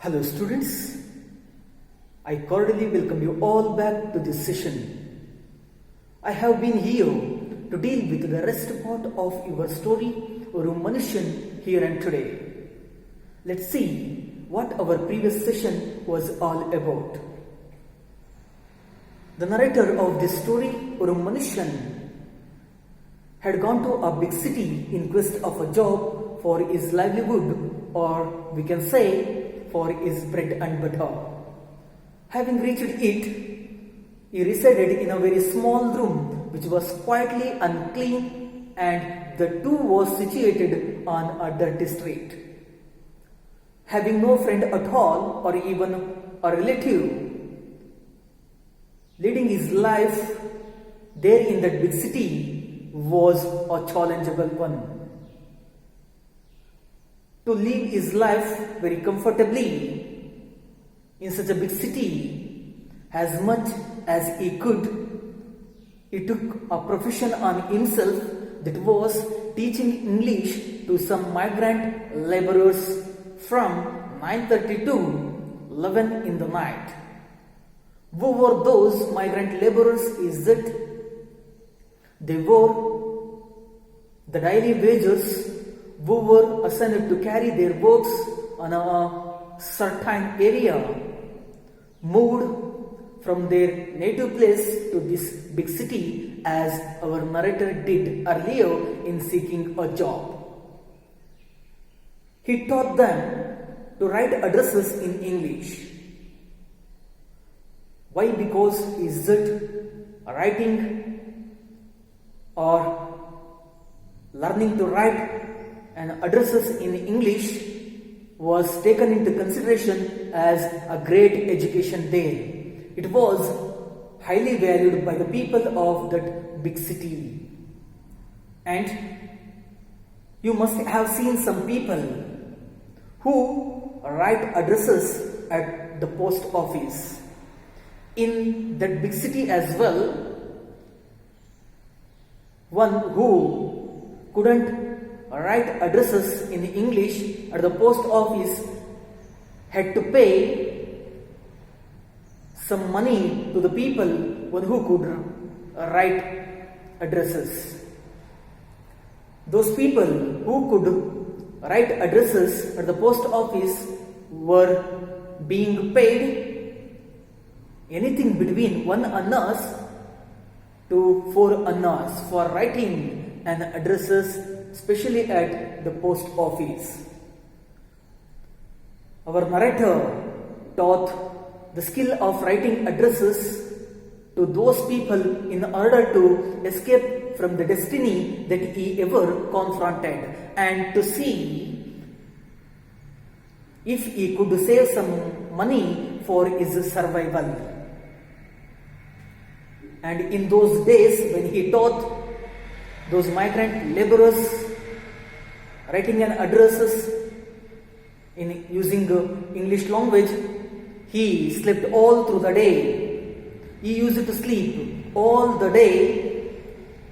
Hello students, I cordially welcome you all back to this session. I have been here to deal with the rest part of your story Oru Manushan here and today. Let's see what our previous session was all about. The narrator of this story, Oru Manushan, had gone to a big city in quest of a job for his livelihood, or we can say for his bread and butter. Having reached it, he resided in a very small room which was quietly unclean, and the two was situated on a dirty street. Having no friend at all or even a relative, leading his life there in that big city was a challengeable one. To live his life very comfortably in such a big city, as much as he could, he took a profession on himself, that was teaching English to some migrant laborers from 9:30 to 11 in the night. Who were those migrant laborers is that they were the daily wagers who were assigned to carry their works on a certain area, moved from their native place to this big city, as our narrator did earlier in seeking a job. He taught them to write addresses in English. Why? Because is that writing or learning to write and addresses in English was taken into consideration as a great education there. It was highly valued by the people of that big city. And you must have seen some people who write addresses at the post office. In that big city as well, one who couldn't write addresses in English at the post office had to pay some money to the people who could write addresses. Those people who could write addresses at the post office were being paid anything between 1 annas to 4 annas for writing and addresses, especially at the post office. Our narrator taught the skill of writing addresses to those people in order to escape from the destiny that he ever confronted, and to see if he could save some money for his survival. And in those days, when he taught those migrant laborers writing and addresses in using English language, he slept all through the day. He used to sleep all the day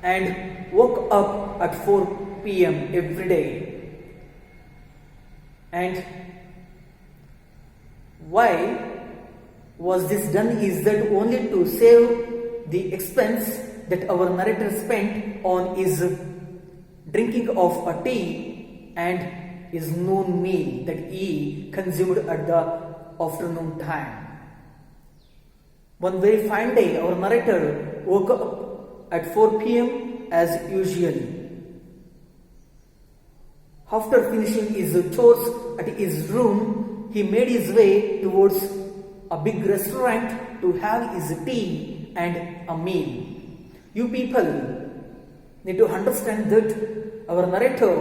and woke up at 4 p.m. every day. And why was this done is that only to save the expense that our narrator spent on his drinking of a tea and his noon meal that he consumed at the afternoon time. One very fine day, our narrator woke up at 4 p.m. as usual. After finishing his chores at his room, he made his way towards a big restaurant to have his tea and a meal. You people need to understand that our narrator,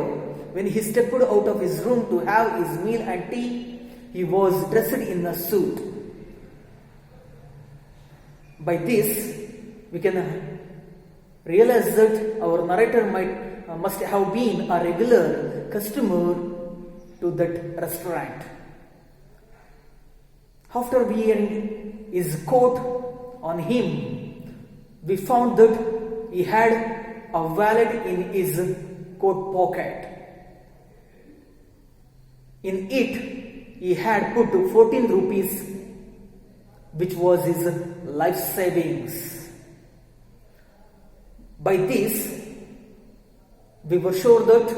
when he stepped out of his room to have his meal and tea, he was dressed in a suit. By this, we can realize that our narrator must have been a regular customer to that restaurant. After wearing his coat on him, we found that he had a wallet in his coat pocket. In it, he had put 14 rupees, which was his life savings. By this, we were sure that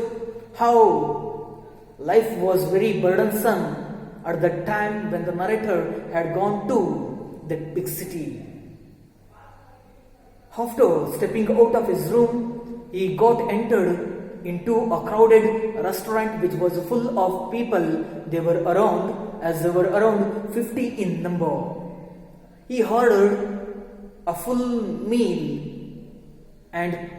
how life was very burdensome at the time when the narrator had gone to that big city. After stepping out of his room, he got entered into a crowded restaurant which was full of people. They were around 50 in number. He ordered a full meal, and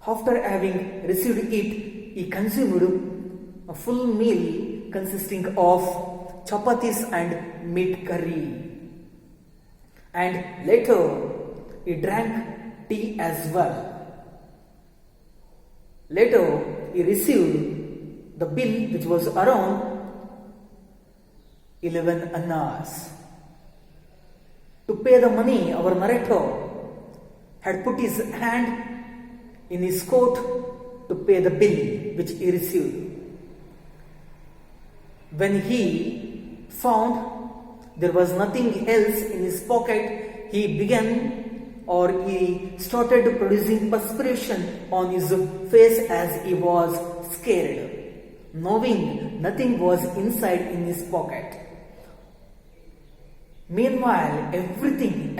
after having received it, he consumed a full meal consisting of chapatis and meat curry. And later, he drank tea as well. Later, he received the bill, which was around 11 annas. To pay the money, our narrator had put his hand in his coat to pay the bill which he received. When he found there was nothing else in his pocket, he started producing perspiration on his face as he was scared, knowing nothing was inside in his pocket. Meanwhile, everything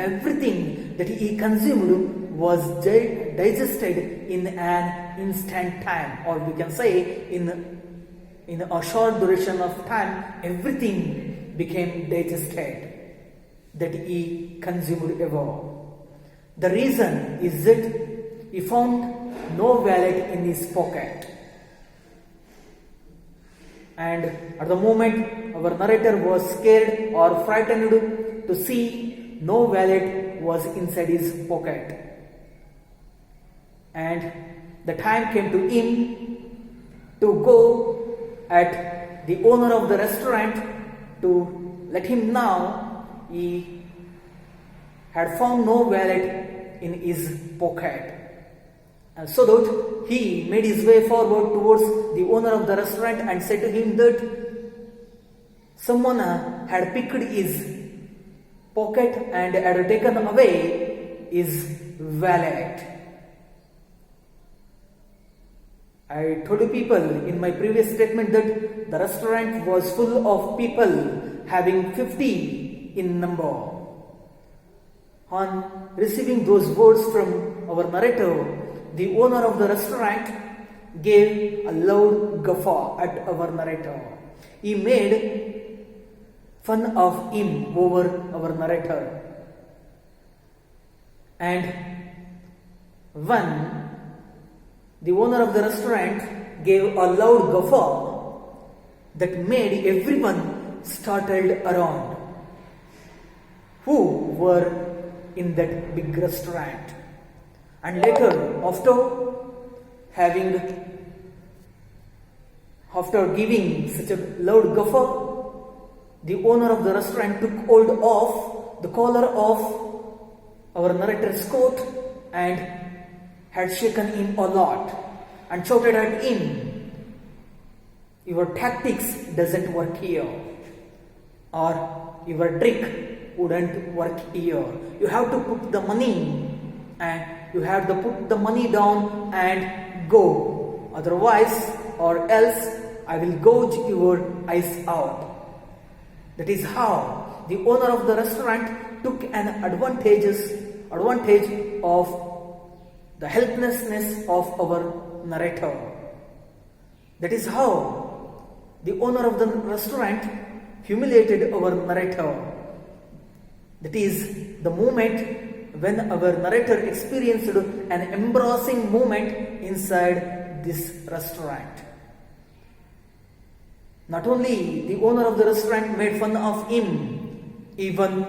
that he consumed was digested in an instant time, or we can say in a short duration of time, everything became digested that he consumed ever. The reason is that he found no wallet in his pocket. And at the moment, our narrator was scared or frightened to see no wallet was inside his pocket. And the time came to him to go at the owner of the restaurant to let him know he had found no wallet in his pocket. And so that he made his way forward towards the owner of the restaurant and said to him that someone had picked his pocket and had taken away his wallet. I told you people in my previous statement that the restaurant was full of people having 50 in number. On receiving those words from our narrator, the owner of the restaurant gave a loud guffaw at our narrator. He made fun of him over our narrator. And when the owner of the restaurant gave a loud guffaw that made everyone startled around who were in that big restaurant. And later, after giving such a loud guffaw, the owner of the restaurant took hold of the collar of our narrator's coat and had shaken him a lot and shouted at him, "Your tactics doesn't work here, or your trick wouldn't work here. You have to put the money and you have to put the money down and go. Otherwise or else I will gouge your eyes out." That is how the owner of the restaurant took an advantage of the helplessness of our narrator. That is how the owner of the restaurant humiliated our narrator. That is the moment when our narrator experienced an embarrassing moment inside this restaurant. Not only the owner of the restaurant made fun of him, even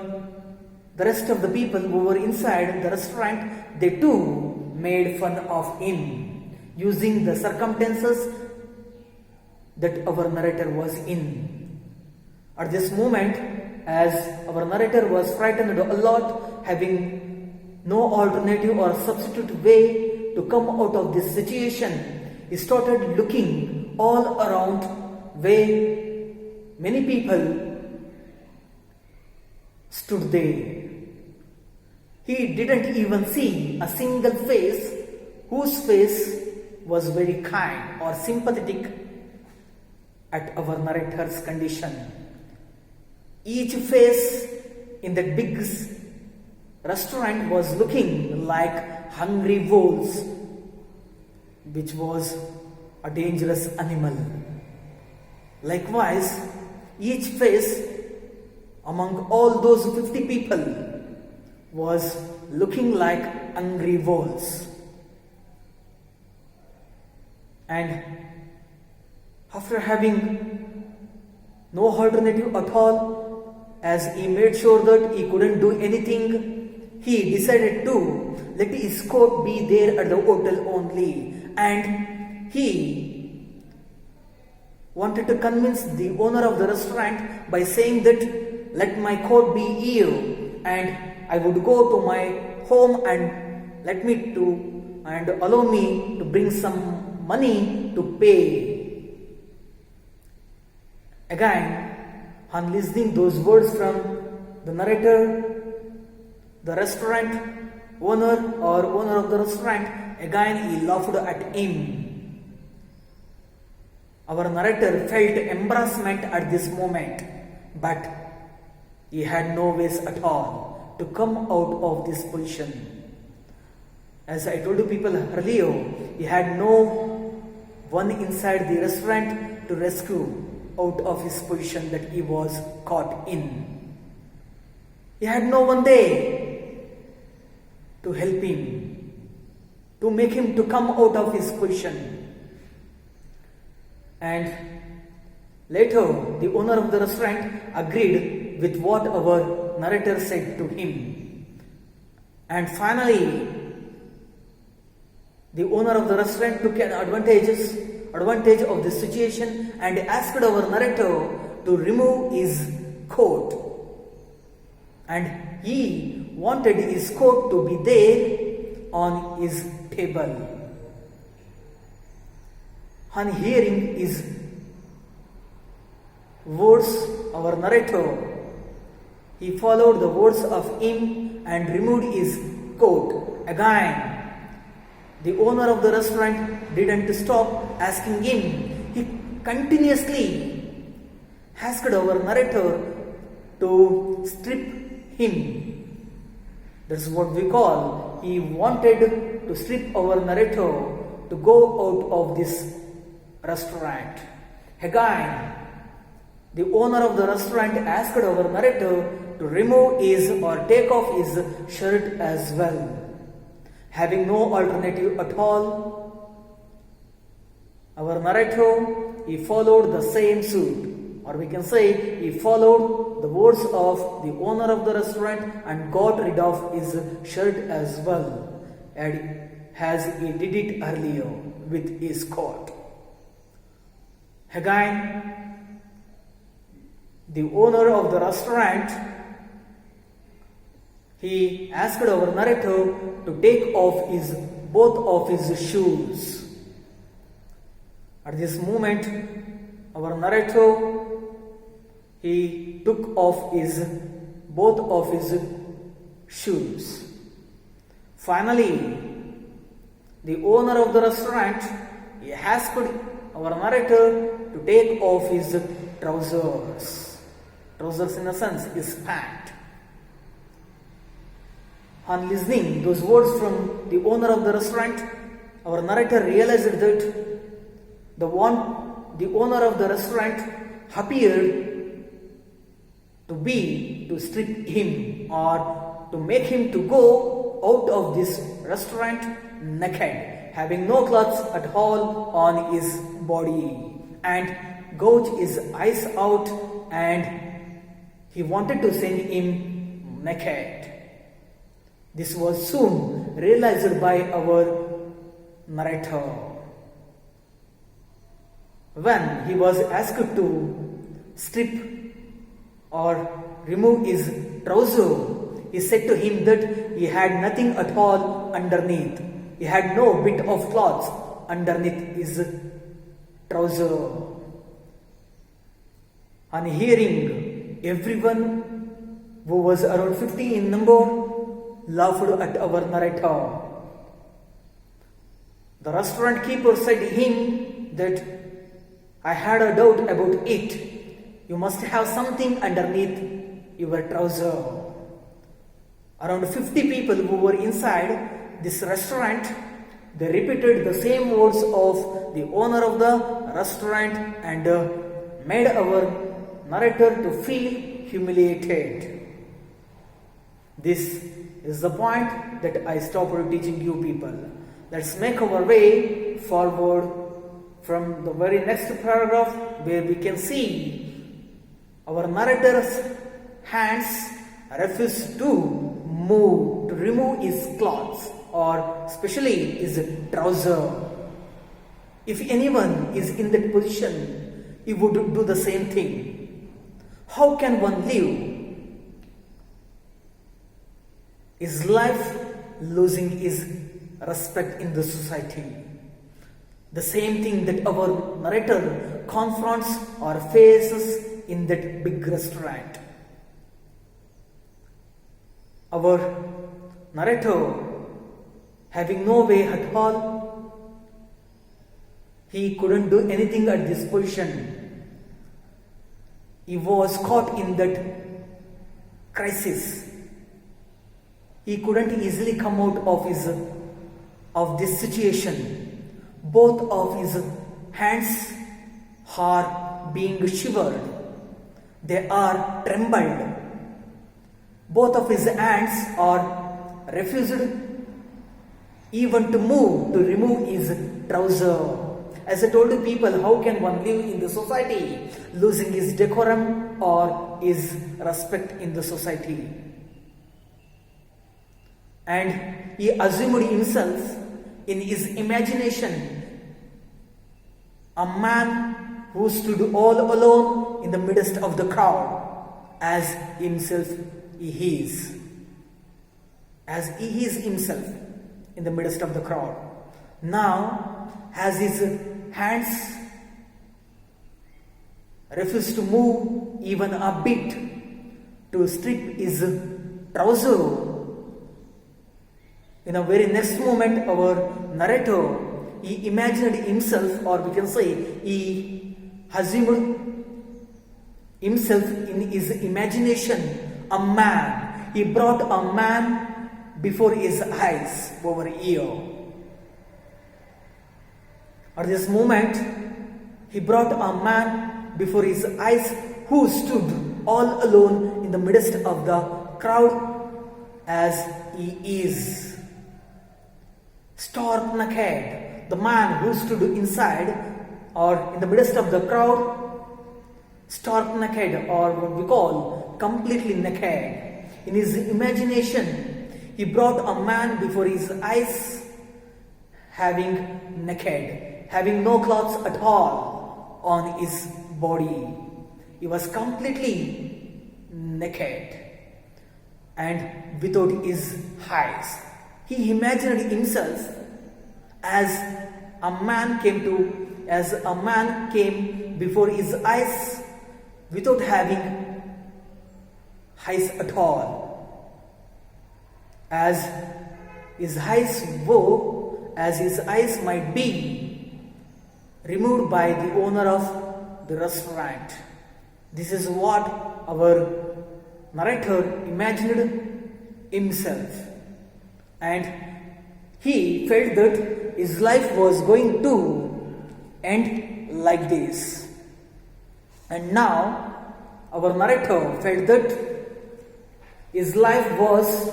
the rest of the people who were inside the restaurant, they too made fun of him, using the circumstances that our narrator was in. At this moment, as our narrator was frightened a lot, having no alternative or substitute way to come out of this situation, he started looking all around where many people stood there. He didn't even see a single face whose face was very kind or sympathetic at our narrator's condition. Each face in that big restaurant was looking like hungry wolves, which was a dangerous animal. Likewise, each face among all those 50 people was looking like hungry wolves. And after having no alternative at all, as he made sure that he couldn't do anything, he decided to let his coat be there at the hotel only, and he wanted to convince the owner of the restaurant by saying that let my coat be here and I would go to my home and allow me to bring some money to pay. Again, on listening those words from the narrator, the restaurant owner or owner of the restaurant, again he laughed at him. Our narrator felt embarrassment at this moment, but he had no ways at all to come out of this position. As I told you people earlier, he had no one inside the restaurant to rescue out of his position that he was caught in. He had no one there to help him, to make him to come out of his position. And later, the owner of the restaurant agreed with what our narrator said to him. And finally, the owner of the restaurant took an advantage of the situation and asked our narrator to remove his coat. And he wanted his coat to be there on his table. On hearing his words, our narrator, he followed the words of him and removed his coat. Again, the owner of the restaurant didn't stop asking him. He continuously asked our narrator to strip him. That's what we call, he wanted to strip our narrator to go out of this restaurant. Again, the owner of the restaurant asked our narrator to remove his or take off his shirt as well. Having no alternative at all, our narrator, he followed the same suit, or we can say he followed the words of the owner of the restaurant and got rid of his shirt as well, as he did it earlier with his coat. Again, the owner of the restaurant, he asked our narrator to take off both of his shoes. At this moment, our narrator, he took off both of his shoes. Finally, the owner of the restaurant, he asked our narrator to take off his trousers. Trousers in a sense is pant. On listening those words from the owner of the restaurant, our narrator realized that the owner of the restaurant appeared to strip him or to make him to go out of this restaurant naked, having no clothes at all on his body, and gouge his eyes out, and he wanted to send him naked. This was soon realized by our narrator. When he was asked to strip or remove his trouser, he said to him that he had nothing at all underneath. He had no bit of cloth. underneath his trouser. On hearing, everyone who was around 50 in number laughed at our narrator. The restaurant keeper said to him that I had a doubt about it. You must have something underneath your trouser. Around 50 people who were inside this restaurant, they repeated the same words of the owner of the restaurant and made our narrator to feel humiliated. This is the point that I stopped teaching you people. Let's make our way forward from the very next paragraph where we can see our narrator's hands refuse to remove his clothes or especially his trouser. If anyone is in that position, he would do the same thing. How can one live his life losing his respect in the society? The same thing that our narrator confronts or faces in that big restaurant. Our narrator, having no way at all, he couldn't do anything at this position. He was caught in that crisis. He couldn't easily come out of this situation. Both of his hands are being shivered. They are trembled. Both of his hands are refused even to remove his trouser. As I told you people, how can one live in the society losing his decorum or his respect in the society? And he assumed himself in his imagination a man who stood all alone in the midst of the crowd as himself he is. As he is himself in the midst of the crowd. Now, as his hands refuse to move even a bit to strip his trouser, in a very next moment our narrator, he imagined himself, or we can say he assumed himself in his imagination a man. He brought a man before his eyes over here. At this moment, he brought a man before his eyes who stood all alone in the midst of the crowd as he is. Stark naked, the man who stood inside or in the midst of the crowd, stark naked, or what we call completely naked. In his imagination, he brought a man before his eyes having naked, having no clothes at all on his body. He was completely naked and without his eyes. He imagined himself as a man came before his eyes without having eyes at all. As his eyes were, as his eyes might be, removed by the owner of the restaurant. This is what our narrator imagined himself. And he felt that his life was going to end like this. And now our narrator felt that his life was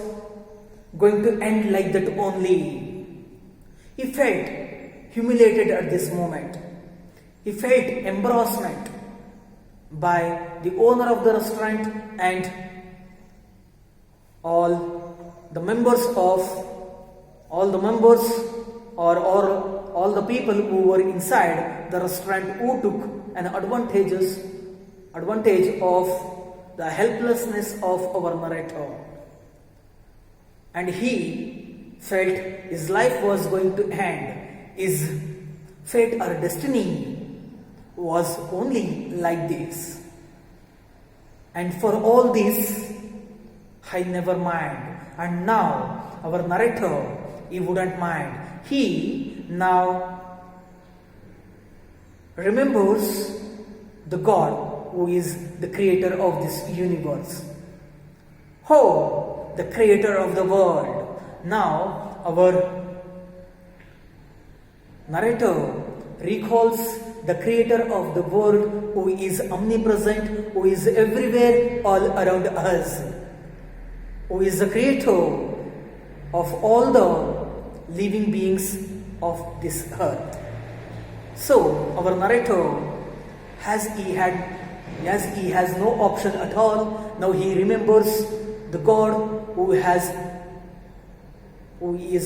going to end like that only. He felt humiliated at this moment. He felt embarrassment by the owner of the restaurant and all the members or all the people who were inside the restaurant who took an advantage of the helplessness of our narrator. And he felt his life was going to end. His fate or destiny was only like this. And for all this, I never mind. And now, our narrator, he wouldn't mind. He now remembers the God who is the creator of this universe. Oh, the creator of the world. Now, our narrator recalls the creator of the world who is omnipresent, who is everywhere all around us, who is the creator of all the living beings of this earth. So our narrator, as he has no option at all, now he remembers the God who is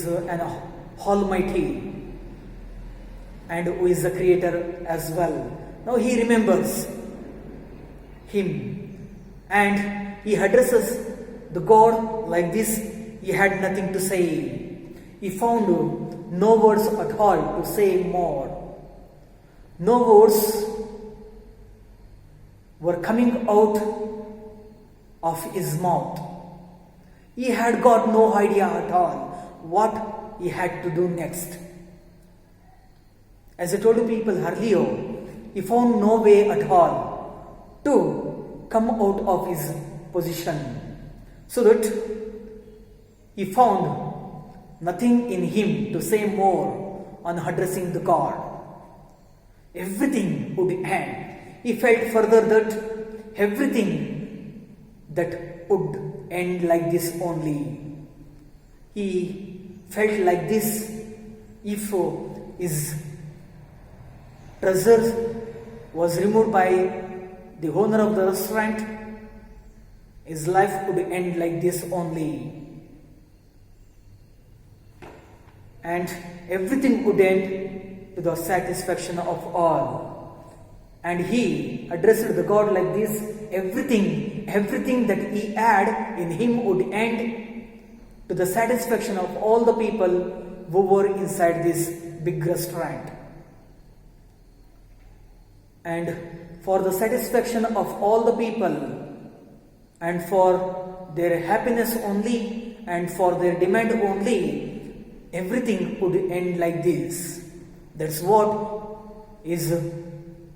an almighty and who is the creator as well. Now he remembers him and he addresses the God like this. He had nothing to say. He found no words at all to say more. No words were coming out of his mouth. He had got no idea at all what he had to do next. As I told you people earlier, he found no way at all to come out of his position, so that he found nothing in him to say more on addressing the God. Everything would end. He felt further that everything that would end like this only. He felt like this: if his treasure was removed by the owner of the restaurant, his life would end like this only. And everything would end to the satisfaction of all. And he addressed the God like this: everything that he had in him would end to the satisfaction of all the people who were inside this big restaurant. And for the satisfaction of all the people, and for their happiness only, and for their demand only, everything would end like this. That's what his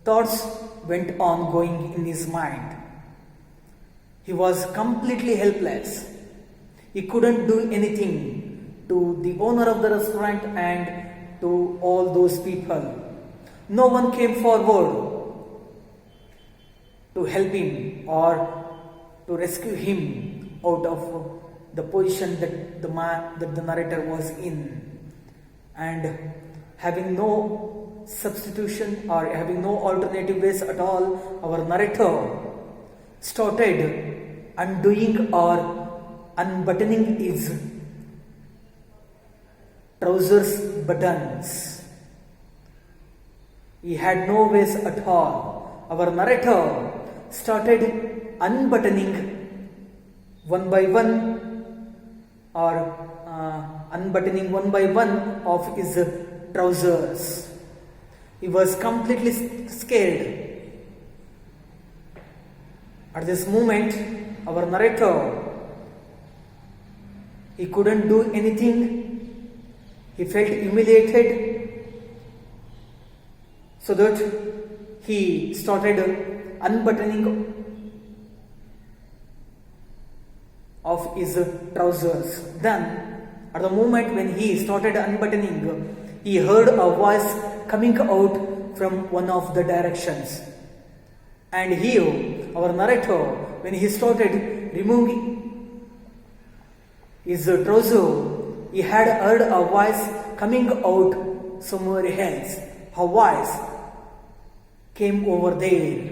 thoughts went on going in his mind. He was completely helpless. He couldn't do anything to the owner of the restaurant and to all those people. No one came forward to help him or to rescue him out of the position that the narrator was in. And having no substitution or having no alternative ways at all, our narrator started undoing or unbuttoning his trousers buttons. He had no ways at all. Our narrator started unbuttoning one by one of his trousers. He was completely scared. At this moment, our narrator, he couldn't do anything. He felt humiliated, so that he started unbuttoning of his trousers. Then, at the moment when he started unbuttoning, he heard a voice coming out from one of the directions. And here, our narrator, when he started removing his trouser, he had heard a voice coming out somewhere else. A voice came over there.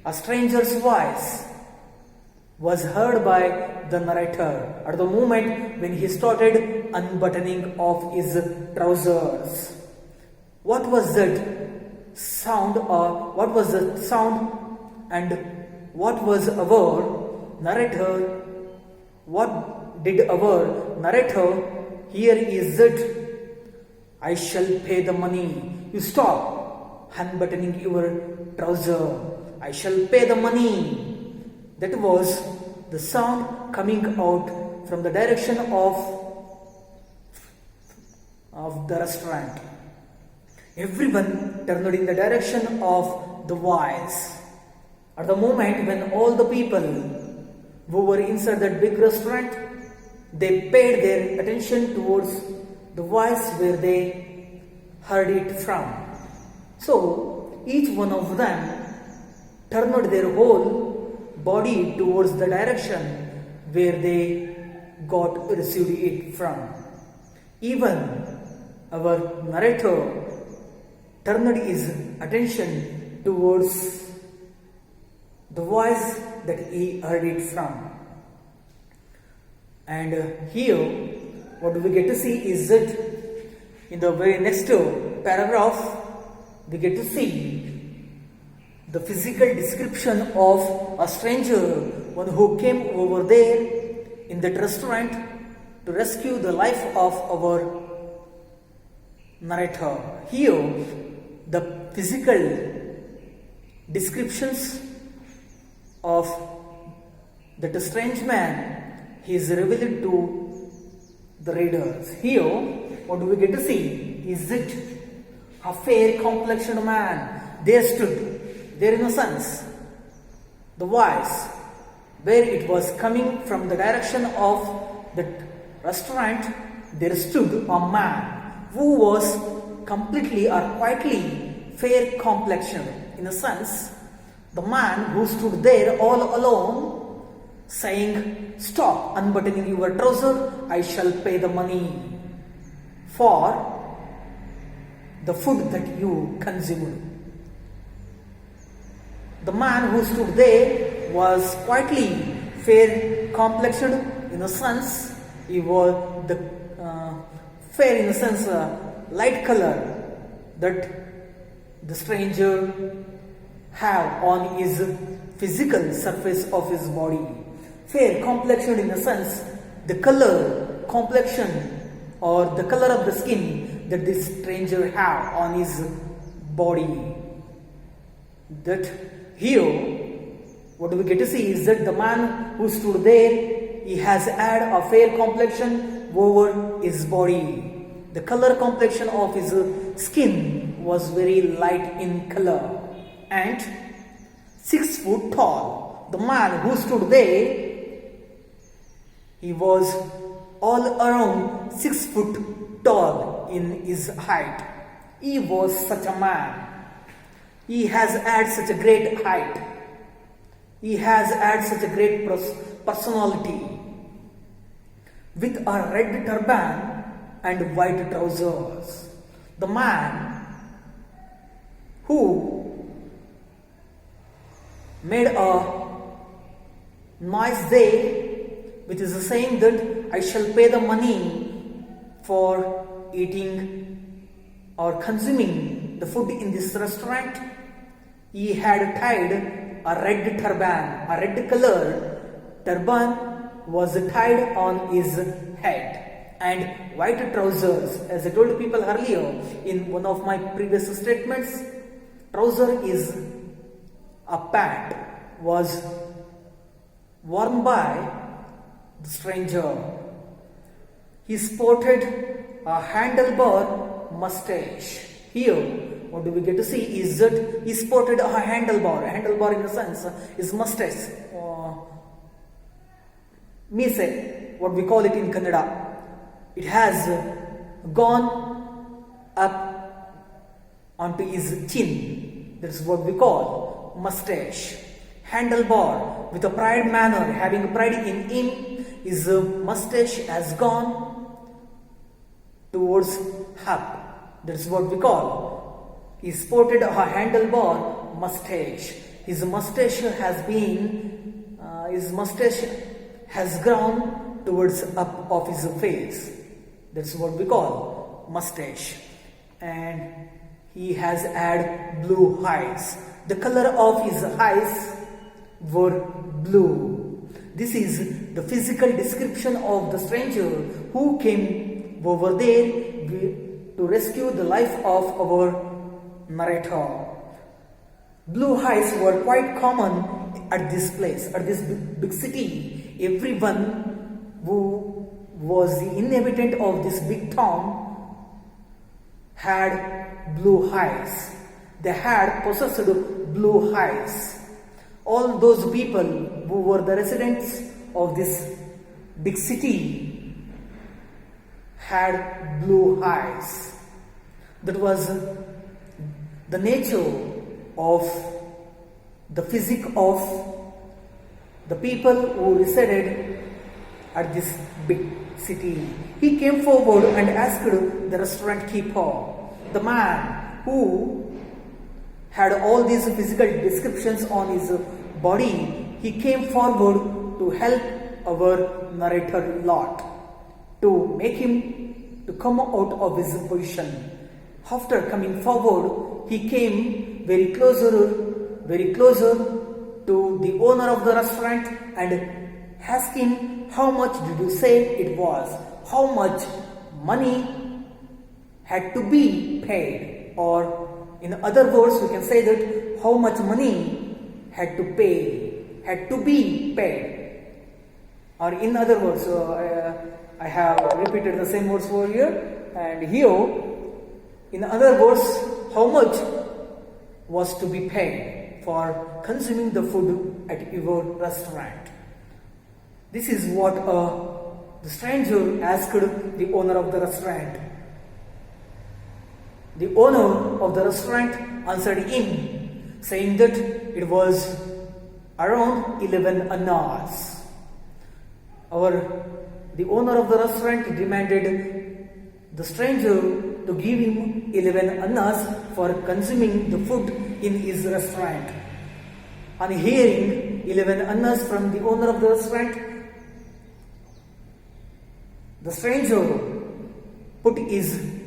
A stranger's voice was heard by the narrator at the moment when he started unbuttoning of his trousers. What was that sound, or what was the sound, and what was our narrator? What did our narrator hear? Is that I shall pay the money. You stop unbuttoning your trouser. I shall pay the money. That was the sound coming out from the direction of the restaurant. Everyone turned in the direction of the voice. At the moment when all the people who were inside that big restaurant, they paid their attention towards the voice where they heard it from. So each one of them turned their whole body towards the direction where they received it from. Even our narrator turned his attention towards the voice that he heard it from. And here what we get to see is that in the very next paragraph we get to see the physical description of a stranger, one who came over there in that restaurant to rescue the life of our narrator. Here the physical descriptions of that strange man is revealed to the readers. Here what do we get to see is it a fair complexioned man. There stood, there in a sense, the voice where it was coming from the direction of that restaurant. There stood a man who was completely or quietly fair complexion. In a sense, the man who stood there all alone saying, "Stop unbuttoning your trouser, I shall pay the money for the food that you consumed." The man who stood there was quietly fair complexioned. In a sense, he was the fair in a sense light color that the stranger have on his physical surface of his body. Fair complexion in a sense, the color, complexion or the color of the skin that this stranger have on his body. That here, what we get to see is that the man who stood there, he has had a fair complexion over his body. The color complexion of his skin was very light in color and 6 foot tall. The man who stood there, he was all around 6 foot tall in his height. He was such a man. He has had such a great height. He has had such a great personality. With a red turban and white trousers. The man who made a noise there, which is saying that I shall pay the money for eating or consuming the food in this restaurant. He had tied a red turban, a red colored turban was tied on his head, and white trousers. As I told people earlier in one of my previous statements, trouser is a pant was worn by the stranger. He sported a handlebar mustache. Here, what do we get to see is that he sported a handlebar. A handlebar in the sense is mustache. Mise, what we call it in Kannada. It has gone up onto his chin. That's what we call mustache. Handlebar, with a pride manner, having pride in him, his mustache has gone towards up. That's what we call. He sported a handlebar mustache. His mustache has grown towards up of his face. That's what we call mustache. And he has had blue eyes. The color of his eyes were blue. This is the physical description of the stranger who came over there to rescue the life of our narrator. Blue eyes were quite common at this place, at this big city. Everyone who was the inhabitant of this big town had blue eyes. They had possessed blue eyes. All those people who were the residents of this big city had blue eyes. That was the nature of the physique of the people who resided at this big city. He came forward and asked the restaurant keeper, the man who had all these physical descriptions on his body, he came forward to help our narrator lot, to make him to come out of his position. After coming forward, he came very closer to the owner of the restaurant and asked him, how much did you say it was? How much money had to be paid? Or in other words, we can say that how much money had to be paid. Or in other words, I have repeated the same words over here and here. In other words, how much was to be paid for consuming the food at your restaurant? This is what the stranger asked the owner of the restaurant. The owner of the restaurant answered him, saying that it was around 11 annas. The owner of the restaurant demanded the stranger to give him 11 annas for consuming the food in his restaurant. On hearing 11 annas from the owner of the restaurant, the stranger put his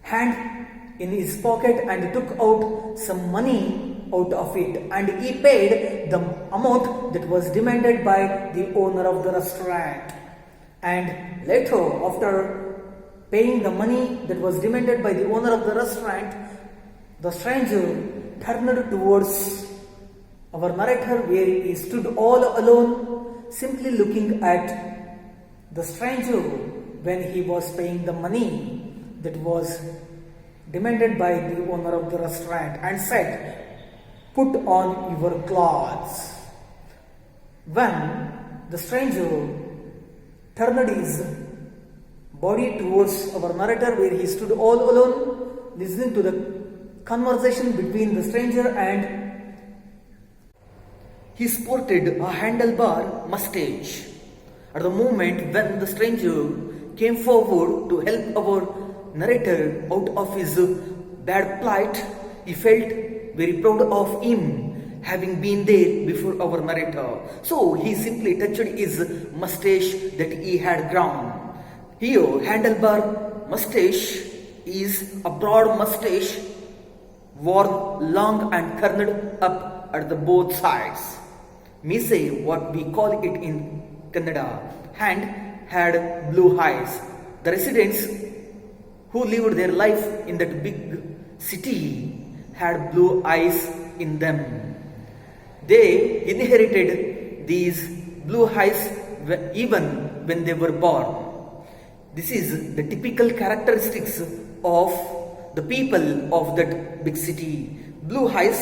hand in his pocket and took out some money out of it, and he paid the amount that was demanded by the owner of the restaurant. And later, after paying the money that was demanded by the owner of the restaurant, the stranger turned towards our narrator, where he stood all alone, simply looking at the stranger when he was paying the money that was demanded by the owner of the restaurant, and said, "Put on your clothes." When the stranger turned his body towards our narrator, where he stood all alone, listening to the conversation between the stranger and he sported a handlebar mustache. At the moment when the stranger came forward to help our narrator out of his bad plight, he felt very proud of him having been there before our narrator. So he simply touched his mustache that he had grown. Here, handlebar mustache is a broad mustache worn long and curled up at the both sides. Mise, what we call it in Kannada, and had blue eyes. The residents who lived their life in that big city had blue eyes in them. They inherited these blue eyes even when they were born. This is the typical characteristics of the people of that big city. Blue eyes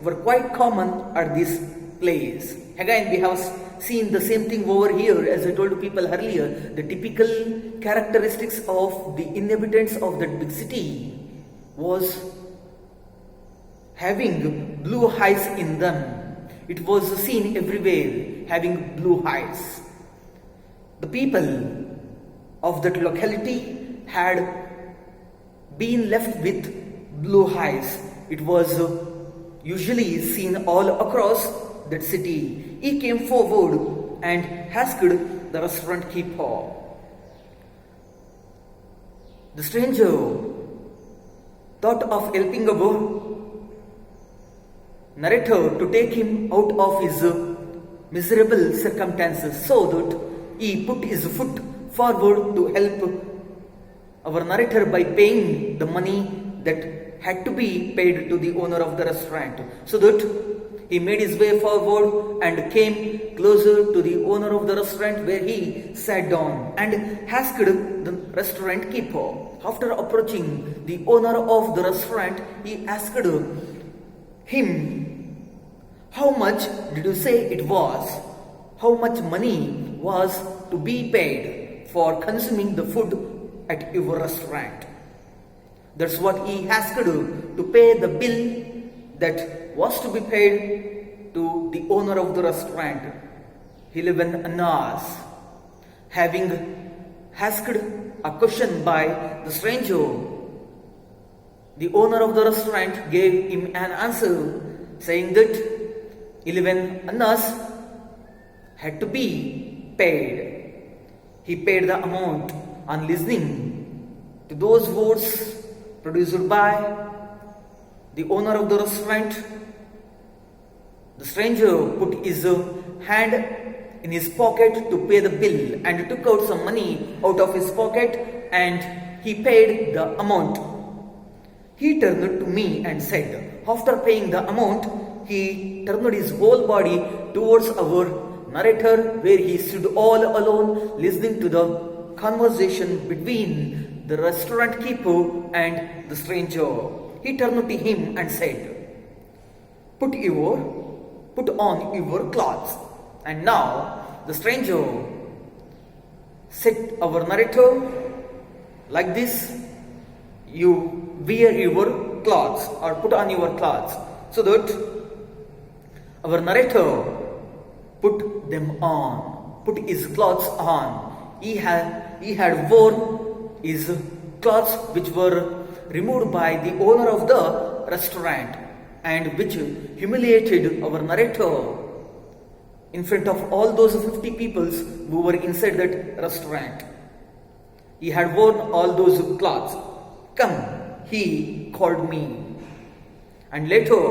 were quite common at this place. Again, we have seen the same thing over here, as I told people earlier. The typical characteristics of the inhabitants of that big city was having blue eyes in them. It was seen everywhere, having blue eyes. The people of that locality had been left with blue eyes. It was usually seen all across that city. He came forward and asked the restaurant keeper. The stranger thought of helping our narrator to take him out of his miserable circumstances, so that he put his foot forward to help our narrator by paying the money that had to be paid to the owner of the restaurant, so that he made his way forward and came closer to the owner of the restaurant, where he sat down and asked the restaurant keeper. After approaching the owner of the restaurant, he asked him, "How much did you say it was? How much money was to be paid for consuming the food at your restaurant?" That's what he asked to pay the bill that was to be paid to the owner of the restaurant. 11 annas. Having asked a question by the stranger, the owner of the restaurant gave him an answer saying that 11 annas had to be paid. He paid the amount on listening to those words produced by the owner of the restaurant. The stranger put his hand in his pocket to pay the bill and took out some money out of his pocket and he paid the amount. He turned to me and said, after paying the amount, he turned his whole body towards our narrator, where he stood all alone listening to the conversation between the restaurant keeper and the stranger. He turned to him and said, Put on your clothes." And now the stranger said our narrator like this, "You wear your clothes or put on your clothes," so that our narrator put them on, put his clothes on. He had worn his clothes, which were removed by the owner of the restaurant and which humiliated our narrator in front of all those 50 people who were inside that restaurant. He had worn all those clothes. "Come," he called me. And later,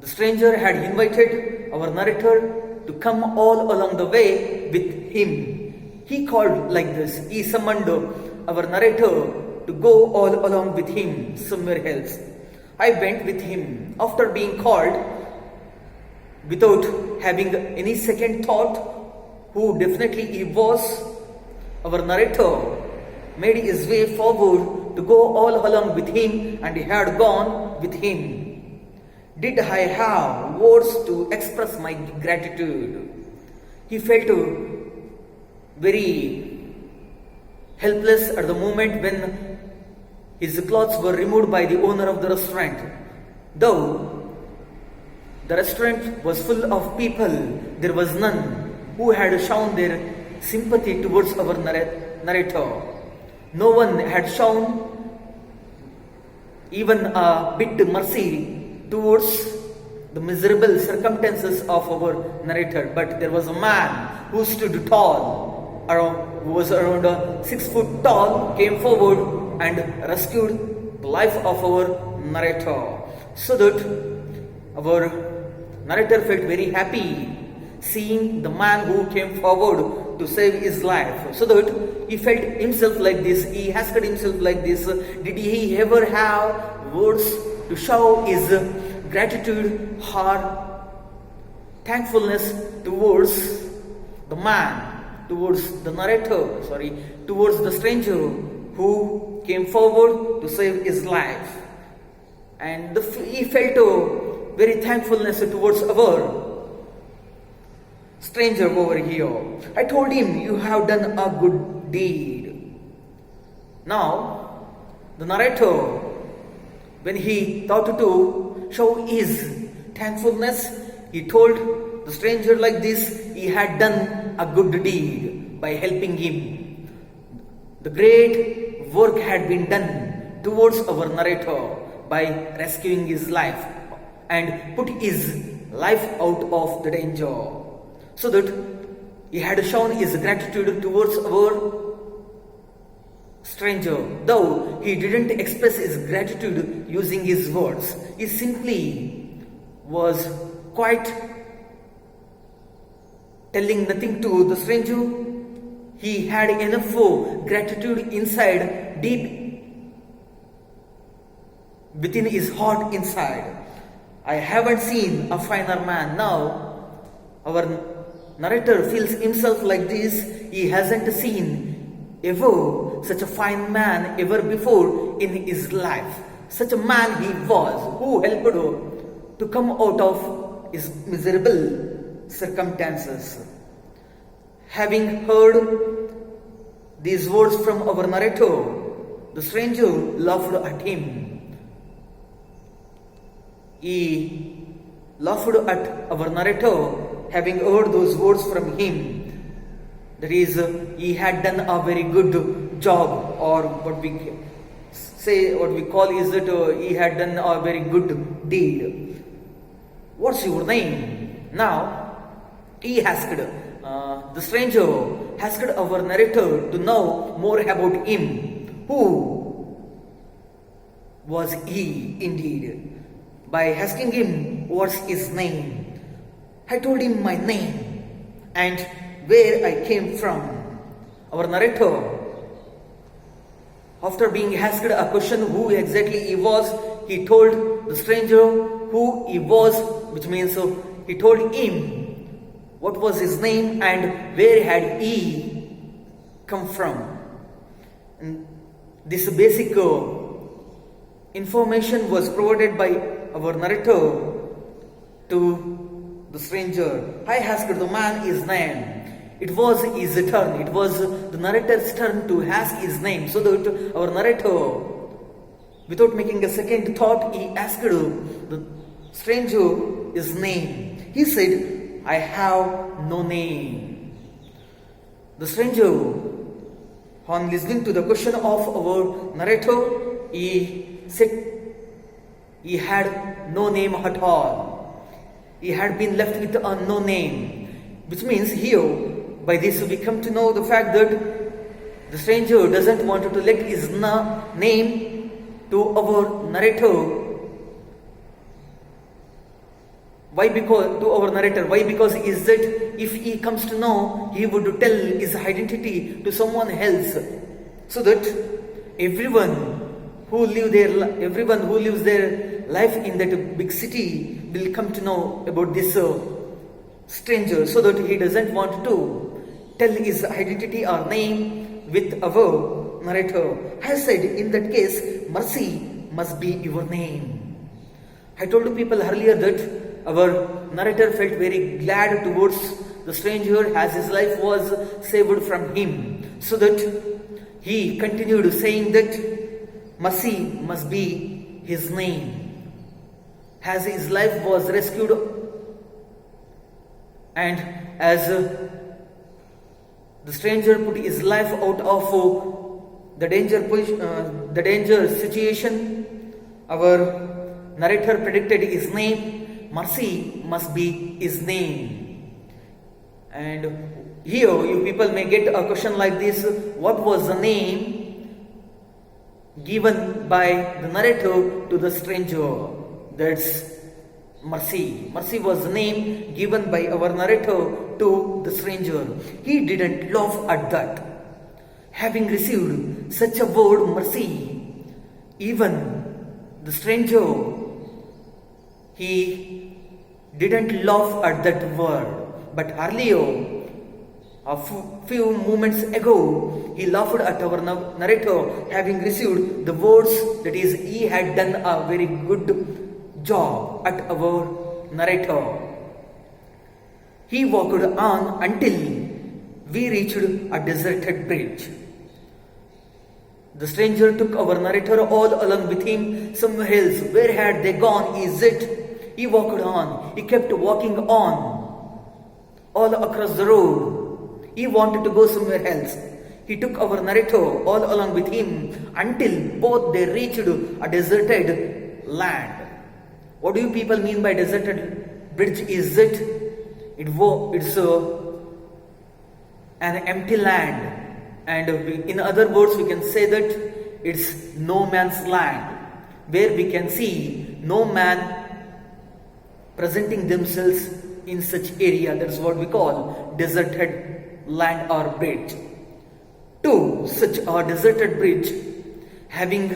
the stranger had invited our narrator to come all along the way with him. He called like this. He summoned our narrator to go all along with him somewhere else. I went with him. After being called, without having any second thought who definitely he was, our narrator made his way forward to go all along with him, and he had gone with him. Did I have words to express my gratitude? He felt very helpless at the moment when his clothes were removed by the owner of the restaurant. Though the restaurant was full of people, there was none who had shown their sympathy towards our narrator. No one had shown even a bit mercy towards the miserable circumstances of our narrator. But there was a man who stood tall, who was around 6 foot tall, came forward and rescued the life of our narrator, so that our narrator felt very happy seeing the man who came forward to save his life, so that he felt himself like this. He asked himself like this, did he ever have words to show his gratitude or thankfulness towards the man, towards the narrator, towards the stranger who came forward to save his life? And he felt very thankfulness towards our stranger over here. I told him, you have done a good deed. Now, the narrator, when he thought to show his thankfulness, he told the stranger like this, he had done a good deed by helping him. The great work had been done towards our narrator by rescuing his life and put his life out of the danger, so that he had shown his gratitude towards our stranger. Though he didn't express his gratitude using his words, he simply was quite telling nothing to the stranger. He had enough gratitude inside, deep within his heart inside. I haven't seen a finer man. Now, our narrator feels himself like this. He hasn't seen ever such a fine man ever before in his life. Such a man he was, who helped to come out of his miserable circumstances. Having heard these words from our narrator, the stranger laughed at him. He laughed at our narrator, having heard those words from him. That is, he had done a very good job, or what we call is that he had done a very good deed. What's your name? Now, he asked, the stranger asked our narrator to know more about him. Who was he indeed? By asking him what's his name. I told him my name and where I came from. Our narrator, after being asked a question who exactly he was, he told the stranger who he was, which means he told him what was his name and where had he come from. And this basic information was provided by our narrator to the stranger. I asked the man his name. It was his turn. It was the narrator's turn to ask his name. So that our narrator, without making a second thought, he asked the stranger his name. He said, I have no name. The stranger, on listening to the question of our narrator, he said he had no name at all. He had been left with a no name, which means here, by this we come to know the fact that the stranger doesn't want to let his name to our narrator. Why? Because to our narrator. Why? Because is that if he comes to know, he would tell his identity to someone else, so that everyone who lives their life in that big city will come to know about this stranger, so that he doesn't want to tell his identity or name with our narrator. I said, in that case, mercy must be your name. I told people earlier that our narrator felt very glad towards the stranger as his life was saved from him, so that he continued saying that mercy must be his name, as his life was rescued, and as the stranger put his life out of the danger situation, our narrator predicted his name. Mercy must be his name. And here you people may get a question like this: what was the name given by the narrator to the stranger? That's mercy. Mercy was the name given by our narrator to the stranger. He didn't laugh at that. Having received such a word, mercy, even the stranger, he didn't laugh at that word. But earlier, a few moments ago, he laughed at our narrator, having received the words, that is, he had done a very good job at our narrator. He walked on until we reached a deserted bridge. The stranger took our narrator all along with him somewhere else. Where had they gone? Is it? He walked on. He kept walking on all across the road. He wanted to go somewhere else. He took our narrator all along with him until both they reached a deserted land. What do you people mean by deserted bridge? Is it? It's an empty land. And in other words, we can say that it's no man's land, where we can see no man presenting themselves in such area. That's what we call deserted land or bridge. To such a deserted bridge, having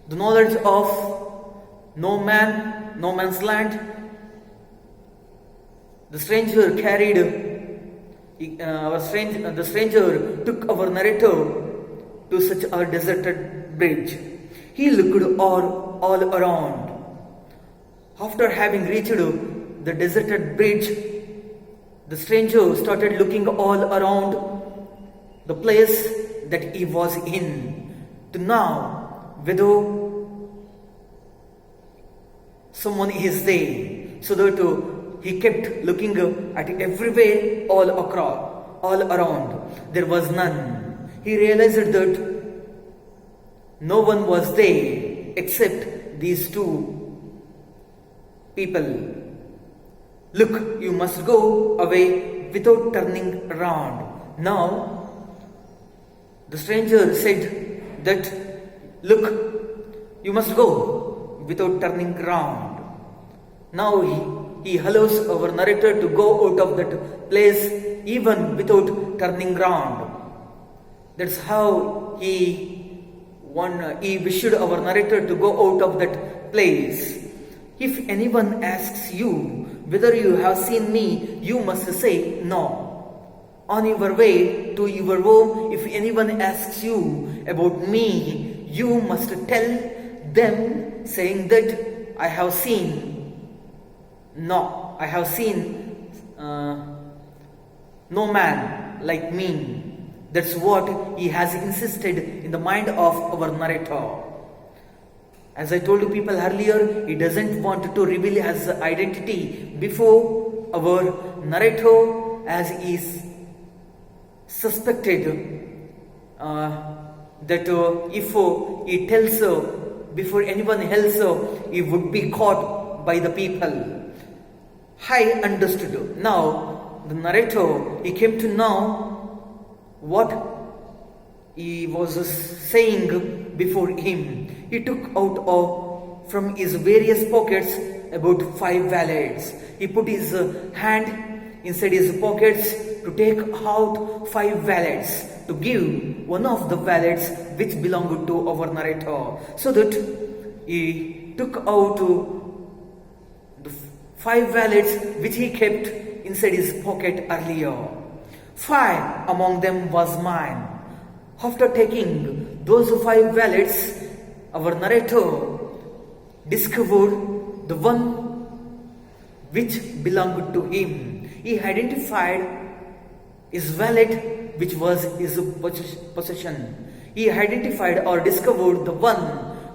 the knowledge of no man no man's land. The stranger the stranger took our narrator to such a deserted bridge. He looked all around. After having reached the deserted bridge, the stranger started looking all around the place that he was in to know whether someone is there. So that he kept looking at everywhere, all around. There was none. He realized that no one was there except these two people. Look, you must go away without turning around. Now, the stranger said that, look, you must go without turning around. Now he allows our narrator to go out of that place even without turning round. That's how he wished our narrator to go out of that place. If anyone asks you whether you have seen me, you must say no. On your way to your home, if anyone asks you about me, you must tell them saying that I have seen no man like me. That's what he has insisted in the mind of our narrator. As I told you people earlier, he doesn't want to reveal his identity before our narrator, as he is suspected that if he tells before anyone else, he would be caught by the people. I understood. Now the narrator, he came to know what he was saying before him. He took out from his various pockets about 5 wallets. He put his hand inside his pockets to take out 5 wallets, to give one of the wallets which belonged to our narrator. So that he took out the 5 wallets which he kept inside his pocket earlier. 5 among them was mine. After taking those 5 wallets, our narrator discovered the one which belonged to him. He identified his wallet which was his possession. He identified or discovered the one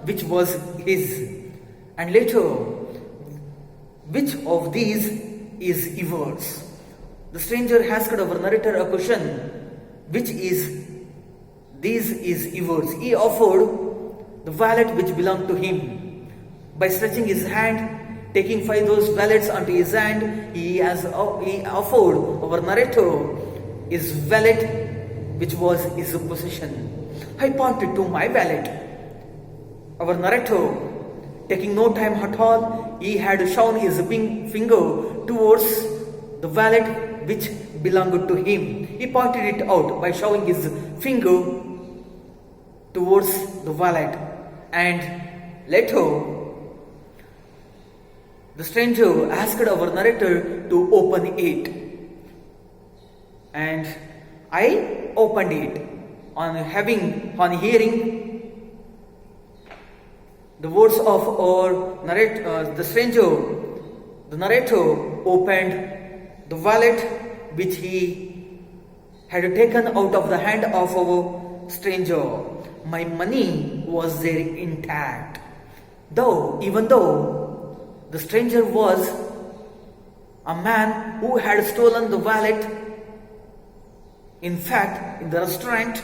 which was his. And later, which of these is yours? The stranger asked our narrator a question, which is these is yours. He offered the wallet which belonged to him. By stretching his hand, taking 5 those wallets onto his hand, he offered our narrator his wallet which was his possession. I pointed to my wallet. Our narrator, taking no time at all, he had shown his finger towards the wallet which belonged to him. He pointed it out by showing his finger towards the wallet. And later, the stranger asked our narrator to open it. And I opened it. On hearing the words of our the stranger, the narrator opened the wallet which he had taken out of the hand of our stranger. My money was there intact. Even though the stranger was a man who had stolen the wallet, in fact, in the restaurant,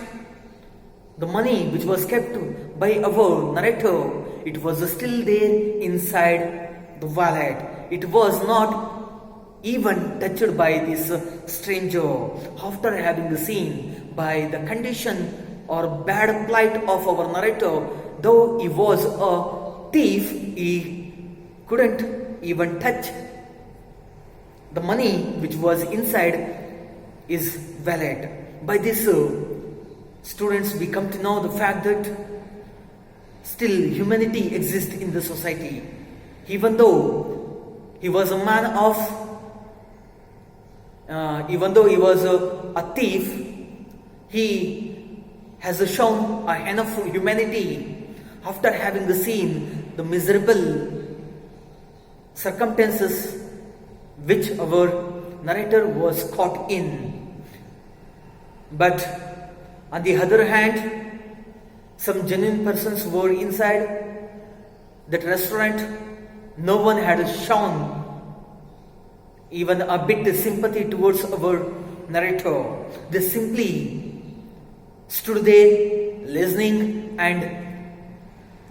the money which was kept by our narrator, it was still there inside the wallet. It was not even touched by this stranger. After having seen by the condition or bad plight of our narrator, though he was a thief, he couldn't even touch the money which was inside his wallet. By this, students, we come to know the fact that still humanity exists in the society. Even though he was a man of, even though he was a thief, he has shown a enough humanity after having seen the miserable circumstances which our narrator was caught in. But on the other hand, some genuine persons were inside that restaurant. No one had shown even a bit sympathy towards our narrator. They simply stood there listening and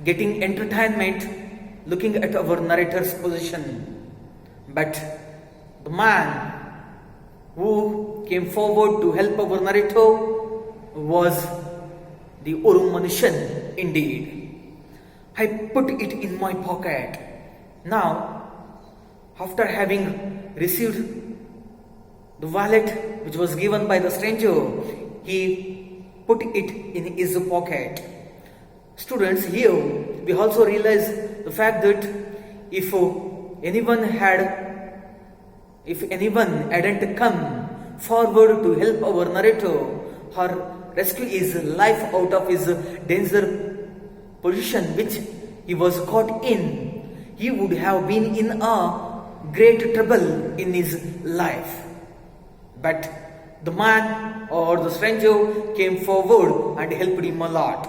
getting entertainment, looking at our narrator's position. But the man who came forward to help our narrator was the Oru Manushan indeed. I put it in my pocket. Now, after having received the wallet which was given by the stranger, he put it in his pocket. Students, here we also realize the fact that if anyone hadn't come forward to help our narrator or rescue his life out of his danger position which he was caught in, he would have been in a great trouble in his life. But the man or the stranger came forward and helped him a lot.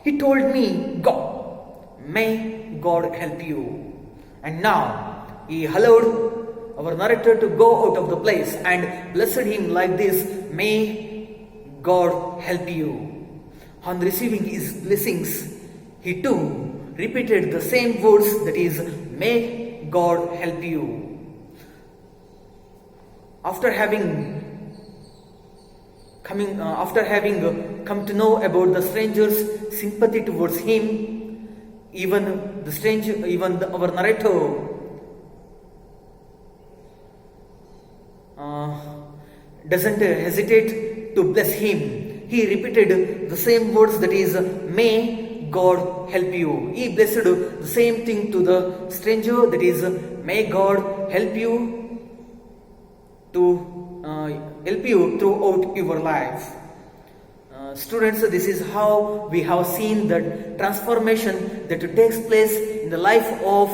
He told me, may God help you. And now he allowed our narrator to go out of the place and blessed him like this, may God help you. On receiving his blessings, he too repeated the same words, that is, may God help you. After having come to know about the stranger's sympathy towards him, even our narrator doesn't hesitate to bless him. He repeated the same words, that is, may God help you. He blessed the same thing to the stranger, that is, may God help you to help you throughout your life. Students, this is how we have seen the transformation that takes place in the life of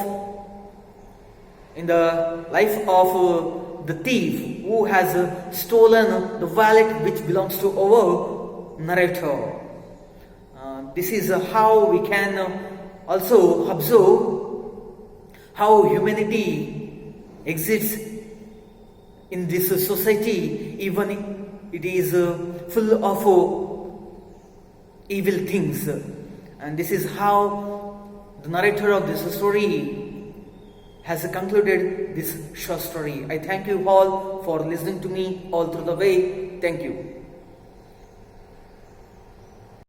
the thief who has stolen the wallet which belongs to our narrator. This is how we can also observe how humanity exists in this society, even it is full of evil things. And this is how the narrator of this story has concluded this short story. I thank you all for listening to me all through the way. Thank you.